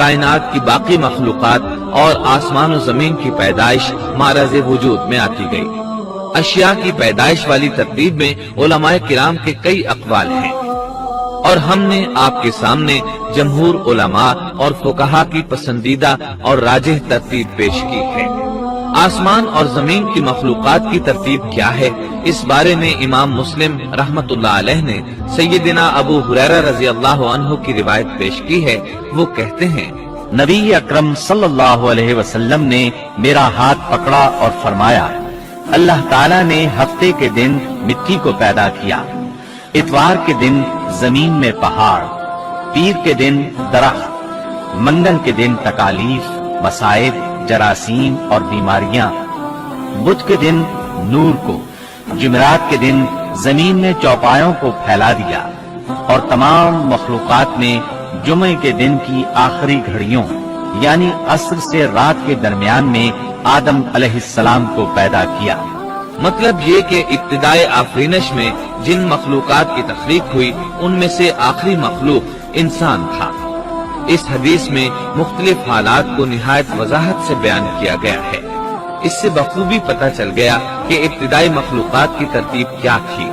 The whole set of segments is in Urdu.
کائنات کی باقی مخلوقات اور آسمان و زمین کی پیدائش معرض وجود میں آتی گئی۔ اشیاء کی پیدائش والی ترتیب میں علماء کرام کے کئی اقوال ہیں، اور ہم نے آپ کے سامنے جمہور علماء اور فقہا کی پسندیدہ اور راجح ترتیب پیش کی ہے۔ آسمان اور زمین کی مخلوقات کی ترتیب کیا ہے، اس بارے میں امام مسلم رحمت اللہ علیہ نے سیدنا ابو ہریرہ رضی اللہ عنہ کی روایت پیش کی ہے۔ وہ کہتے ہیں، نبی اکرم صلی اللہ علیہ وسلم نے میرا ہاتھ پکڑا اور فرمایا، اللہ تعالیٰ نے ہفتے کے دن مٹی کو پیدا کیا، اتوار کے دن زمین میں پہاڑ، پیر کے دن درخت، منگل کے دن تکالیف، مصائب، جراثیم اور بیماریاں، بدھ کے دن نور کو، جمعرات کے دن زمین میں چوپایوں کو پھیلا دیا، اور تمام مخلوقات میں جمعے کے دن کی آخری گھڑیوں یعنی عصر سے رات کے درمیان میں آدم علیہ السلام کو پیدا کیا۔ مطلب یہ کہ ابتدائے آفرینش میں جن مخلوقات کی تخلیق ہوئی ان میں سے آخری مخلوق انسان تھا۔ اس حدیث میں مختلف حالات کو نہایت وضاحت سے بیان کیا گیا ہے۔ اس سے بخوبی پتہ چل گیا کہ ابتدائی مخلوقات کی ترتیب کیا تھی۔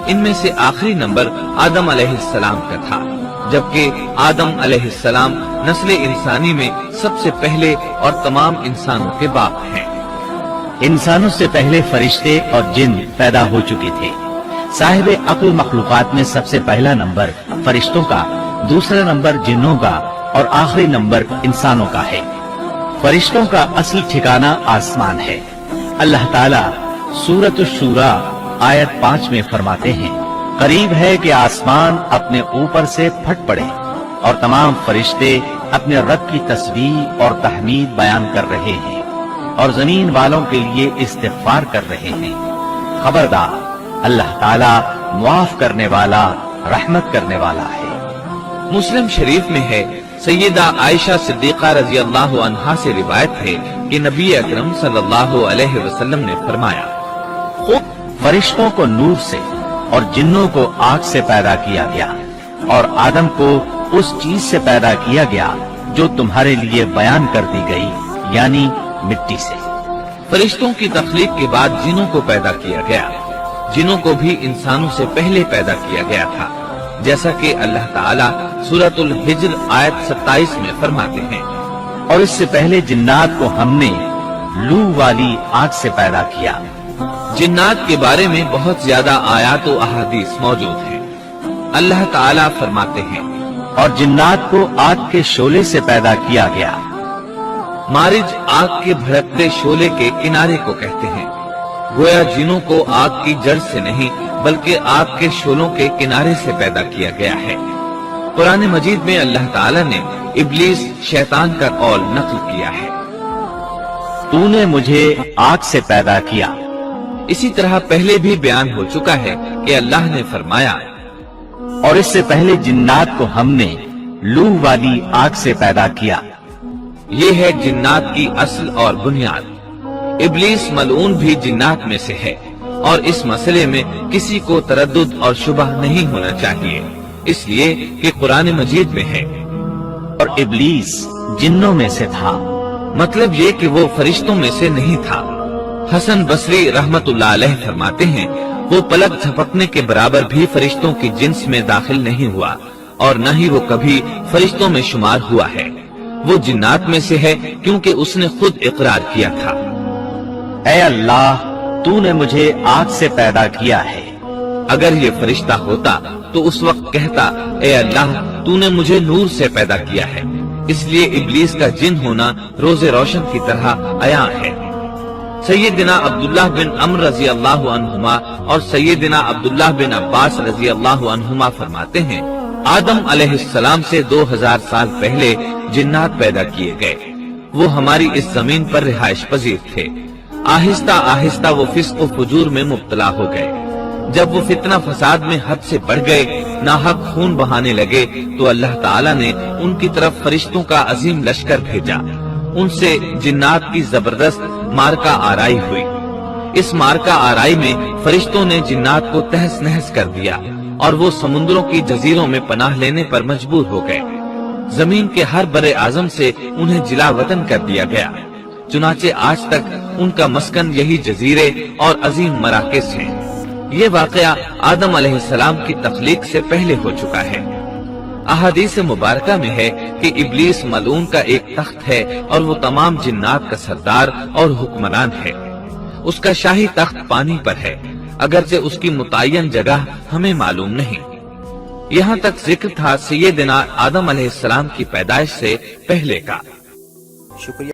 ان میں سے آخری نمبر آدم علیہ السلام کا تھا، جبکہ آدم علیہ السلام نسل انسانی میں سب سے پہلے اور تمام انسانوں کے باپ ہیں۔ انسانوں سے پہلے فرشتے اور جن پیدا ہو چکے تھے۔ صاحب عقل مخلوقات میں سب سے پہلا نمبر فرشتوں کا، دوسرا نمبر جنوں کا اور آخری نمبر انسانوں کا ہے۔ فرشتوں کا اصل ٹھکانہ آسمان ہے۔ اللہ تعالیٰ سورۃ الشورى آیت 5 میں فرماتے ہیں، قریب ہے کہ آسمان اپنے اوپر سے پھٹ پڑے اور تمام فرشتے اپنے رب کی تسبیح اور تحمید بیان کر رہے ہیں اور زمین والوں کے لیے استغفار کر رہے ہیں۔ خبردار، اللہ تعالیٰ معاف کرنے والا، رحمت کرنے والا ہے۔ مسلم شریف میں ہے، سیدہ عائشہ صدیقہ رضی اللہ عنہا سے روایت ہے کہ نبی اکرم صلی اللہ علیہ وسلم نے فرمایا، فرشتوں کو نور سے اور جنوں کو آگ سے پیدا کیا گیا، اور آدم کو اس چیز سے پیدا کیا گیا جو تمہارے لیے بیان کر دی گئی، یعنی مٹی سے۔ فرشتوں کی تخلیق کے بعد جنوں کو پیدا کیا گیا۔ جنوں کو بھی انسانوں سے پہلے پیدا کیا گیا تھا، جیسا کہ اللہ تعالیٰ سورۃ الحجر آیت 27 میں فرماتے ہیں، اور اس سے پہلے جنات کو ہم نے لو والی آگ سے پیدا کیا۔ جنات کے بارے میں بہت زیادہ آیات و احادیث موجود ہیں۔ اللہ تعالیٰ فرماتے ہیں، اور جنات کو آگ کے شعلے سے پیدا کیا گیا۔ مارج آگ کے بھڑکتے شعلے کے کنارے کو کہتے ہیں، گویا جنوں کو آگ کی جڑ سے نہیں بلکہ آگ کے شعلوں کے کنارے سے پیدا کیا گیا ہے۔ قرآن مجید میں اللہ تعالیٰ نے ابلیس شیطان کا قول نقل کیا ہے، تو نے مجھے آگ سے پیدا کیا۔ اسی طرح پہلے بھی بیان ہو چکا ہے کہ اللہ نے فرمایا، اور اس سے پہلے جنات کو ہم نے لو والی آگ سے پیدا کیا۔ یہ ہے جنات کی اصل اور بنیاد۔ ابلیس ملعون بھی جنات میں سے ہے، اور اس مسئلے میں کسی کو تردد اور شبہ نہیں ہونا چاہیے، اس لیے کہ قرآن مجید میں ہے، اور ابلیس جنوں میں سے تھا۔ مطلب یہ کہ وہ فرشتوں میں سے نہیں تھا۔ حسن بصری رحمت اللہ علیہ فرماتے ہیں، وہ پلک جھپکنے کے برابر بھی فرشتوں کی جنس میں داخل نہیں ہوا، اور نہ ہی وہ کبھی فرشتوں میں شمار ہوا ہے۔ وہ جنات میں سے ہے کیونکہ اس نے خود اقرار کیا تھا، اے اللہ، تو نے مجھے آگ سے پیدا کیا ہے۔ اگر یہ فرشتہ ہوتا تو اس وقت کہتا، اے اللہ، تو نے مجھے نور سے پیدا کیا ہے۔ اس لیے ابلیس کا جن ہونا روز روشن کی طرح عیاں ہے۔ سیدنا عبداللہ بن عمرو رضی اللہ عنہما اور سیدنا عبداللہ بن عباس رضی اللہ عنہما فرماتے ہیں، آدم علیہ السلام سے 2000 سال پہلے جنات پیدا کیے گئے۔ وہ ہماری اس زمین پر رہائش پذیر تھے۔ آہستہ آہستہ وہ فسق و فجور میں مبتلا ہو گئے۔ جب وہ فتنہ فساد میں حد سے بڑھ گئے، ناحق خون بہانے لگے، تو اللہ تعالیٰ نے ان کی طرف فرشتوں کا عظیم لشکر بھیجا۔ ان سے جنات کی زبردست مارکا آرائی ہوئی۔ اس مارکا آرائی میں فرشتوں نے جنات کو تہس نہس کر دیا، اور وہ سمندروں کی جزیروں میں پناہ لینے پر مجبور ہو گئے۔ زمین کے ہر بر اعظم سے انہیں جلا وطن کر دیا گیا، چنانچہ آج تک ان کا مسکن یہی جزیرے اور عظیم مراکز ہیں۔ یہ واقعہ آدم علیہ السلام کی تخلیق سے پہلے ہو چکا ہے۔ احادیث مبارکہ میں ہے کہ ابلیس ملعون کا ایک تخت ہے اور وہ تمام جنات کا سردار اور حکمران ہے۔ اس کا شاہی تخت پانی پر ہے، اگرچہ اس کی متعین جگہ ہمیں معلوم نہیں۔ یہاں تک ذکر تھا سیدنا آدم علیہ السلام کی پیدائش سے پہلے کا۔ شکریہ۔